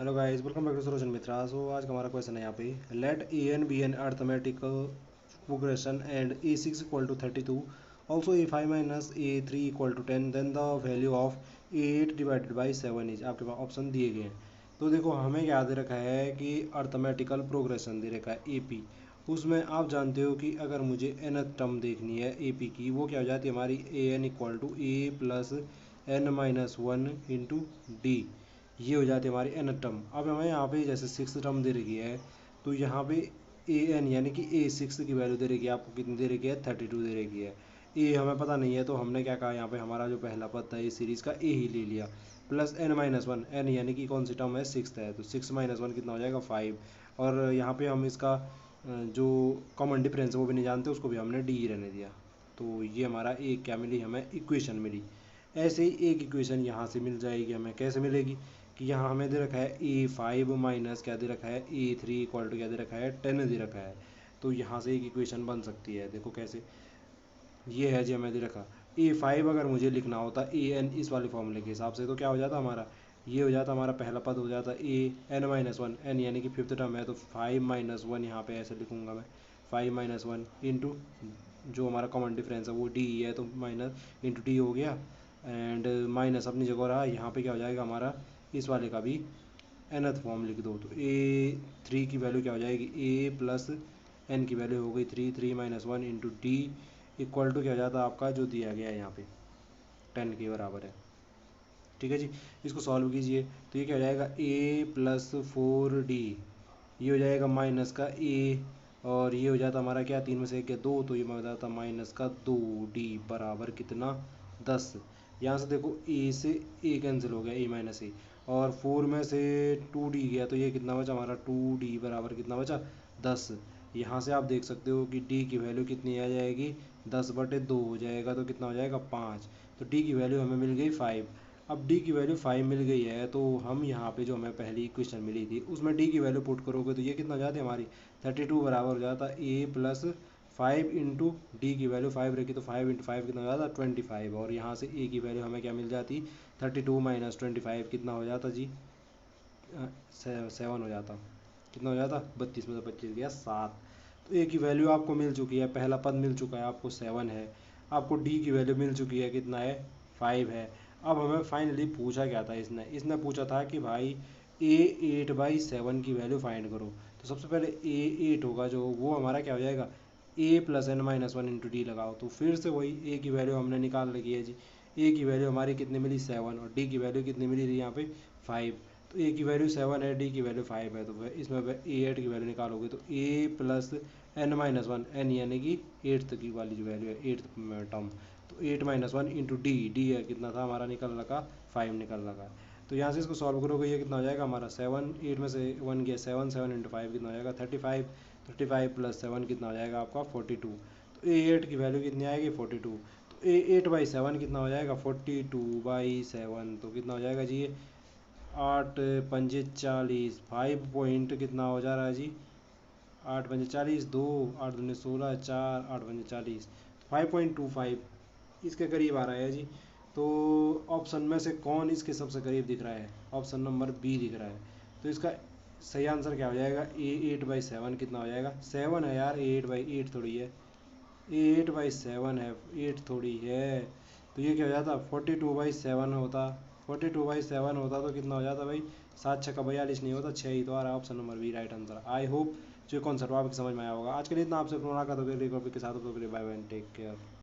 Hello guys, welcome back to Sarojan Mitra. So आज का हमारा क्वेश्चन है यहाँ पे, let a n b n arithmetical progression and a six equal to 32, also a five minus a three equal to 10, then the value of a eight divided by 7 is. आपके पास option दिए गए हैं। तो देखो, हमें क्या दे रखा है कि अर्थमेटिकल प्रोग्रेशन दे रखा है ए पी। उसमें आप जानते हो कि अगर मुझे एन टर्म देखनी है ए पी की, वो क्या हो जाती है हमारी, a n equal to a plus N minus one into d. ये हो जाती है हमारी एन टर्म। अब हमें यहाँ पे जैसे सिक्स टर्म दे रखी है, तो यहाँ पे ए एन यानी कि ए सिक्स की वैल्यू दे रखी है आपको, कितनी दे रखी है, 32 दे रखी है। ए हमें पता नहीं है, तो हमने क्या कहा, यहाँ पे हमारा जो पहला पद था इस सीरीज़ का, ए ही ले लिया। Plus N minus one, N यानी कि कौन सी टर्म है, सिक्स है, तो सिक्स माइनस वन कितना हो जाएगा, 5। और यहाँ पे हम इसका जो कॉमन डिफरेंस है वो भी नहीं जानते, उसको भी हमने डी रहने दिया। तो ये हमारा एक क्या मिली, हमें इक्वेशन मिली। ऐसे ही एक इक्वेशन यहाँ से मिल जाएगी हमें। कैसे मिलेगी कि यहाँ हमें दे रखा है ए फाइव माइनस क्या दे रखा है, ए थ्री इक्वल टू क्या दे रखा है, 10 दे रखा है। तो यहाँ से एक इक्वेशन बन सकती है। देखो कैसे, ये है जी हमें दे रखा ए फाइव। अगर मुझे लिखना होता ए एन इस वाले फॉर्मूले के हिसाब से, तो क्या हो जाता हमारा, ये हो जाता हमारा पहला पद हो जाता A N minus one, N यानी कि फिफ्थ टर्म है, तो फाइव माइनस वन यहाँ पे ऐसे लिखूंगा मैं, फाइव माइनस वन इंटू जो हमारा कॉमन डिफरेंस है वो डी है, तो माइनस इंटू डी हो गया, एंड माइनस अपनी जगह रहा। यहाँ पे क्या हो जाएगा हमारा, इस वाले का भी nth फॉर्म लिख दो, तो ए थ्री की वैल्यू क्या हो जाएगी, ए प्लस एन की वैल्यू हो गई three, three minus one into D equal to क्या हो जाता है आपका, जो दिया गया है यहाँ पे 10 के बराबर है। ठीक है जी, इसको सॉल्व कीजिए तो ये क्या हो जाएगा, ए प्लस फोर डी, ये हो जाएगा माइनस का ए, और ये हो जाता हमारा क्या, तीन में से एक है दो, तो ये हो जाता माइनस का दो डी बराबर कितना, 10। यहाँ से देखो ए से ए कैंसिल हो गया, ए माइनस ए, और फोर में से टू डी गया, तो ये कितना बचा हमारा, टू डी बराबर कितना बचा, 10। यहाँ से आप देख सकते हो कि डी की वैल्यू कितनी आ जाएगी, 10/2 हो जाएगा, तो कितना हो जाएगा, 5। तो डी की वैल्यू हमें मिल गई 5। अब डी की वैल्यू 5 मिल गई है, तो हम यहाँ पे जो हमें पहली इक्वेशन मिली थी उसमें डी की वैल्यू पुट करोगे, तो ये कितना हो जाती है हमारी, 32 बराबर हो जाता है ए प्लस 5 इंटू डी की वैल्यू 5 रखी, तो 5 इंटू 5 कितना हो जाता, 25। और यहाँ से ए की वैल्यू हमें क्या मिल जाती, 32 माइनस 25 कितना हो जाता जी, 7 हो जाता। कितना हो जाता, 32 में से 25 गया 7। तो ए की वैल्यू आपको मिल चुकी है, पहला पद मिल चुका है आपको 7 है, आपको डी की वैल्यू मिल चुकी है, कितना है, 5 है। अब हमें फाइनली पूछा क्या था, इसने इसने पूछा था कि भाई ए 8/7 की वैल्यू फाइंड करो। तो सबसे पहले ए 8 होगा जो, वो हमारा क्या हो जाएगा, a plus N minus one into d लगाओ, तो फिर से वही ए की वैल्यू हमने निकाल रखी है जी। ए की वैल्यू हमारी कितनी मिली, 7, और डी की वैल्यू कितनी मिली थी यहाँ पे, 5। तो ए की वैल्यू 7 है, डी की वैल्यू 5 है, तो इसमें ए 8 की वैल्यू निकालोगे, तो a plus N minus one, N यानी कि एट्थ की वाली जो वैल्यू है, एट्थ टर्म, तो 8 minus one into D, D है कितना था हमारा, निकल रखा 5 निकल रखा है। तो यहाँ से इसको सॉल्व करोगे, ये कितना हो जाएगा हमारा, 7, 8 में से 1 गया, 7, 7 इंटू 5 कितना हो जाएगा, 35, 35 प्लस 7 कितना हो जाएगा आपका, 42। तो ए 8 की वैल्यू कितनी आएगी, 42। तो ए 8/7 कितना हो जाएगा, 42/7, तो कितना हो जाएगा जी, ये 8 पंजे 40, 5 पॉइंट कितना हो जा रहा है जी, 8 पंजे 40, 2, 8 दूनी 16, 4, 8 पंजे 40, 5.25 इसके करीब आ रहा है जी। तो ऑप्शन में से कौन इसके सबसे करीब दिख रहा है, ऑप्शन नंबर बी दिख रहा है। तो इसका सही आंसर क्या हो जाएगा, ए 8/7 कितना हो जाएगा, 7 है यार, ए 8/8 थोड़ी है, ए 8/7 है, 8 थोड़ी है। तो ये क्या हो जाता, 42/7 होता, 42/7 होता, तो कितना हो जाता भाई, 7 6 42 नहीं होता, 6 ही तो आ रहा है, option number B right answer. I hope जो कॉन्सेप्ट आपको समझ में आया होगा। आज के लिए इतना, आपसे मुलाकात होगी टॉपिक के साथ, बाय बाय, टेक केयर।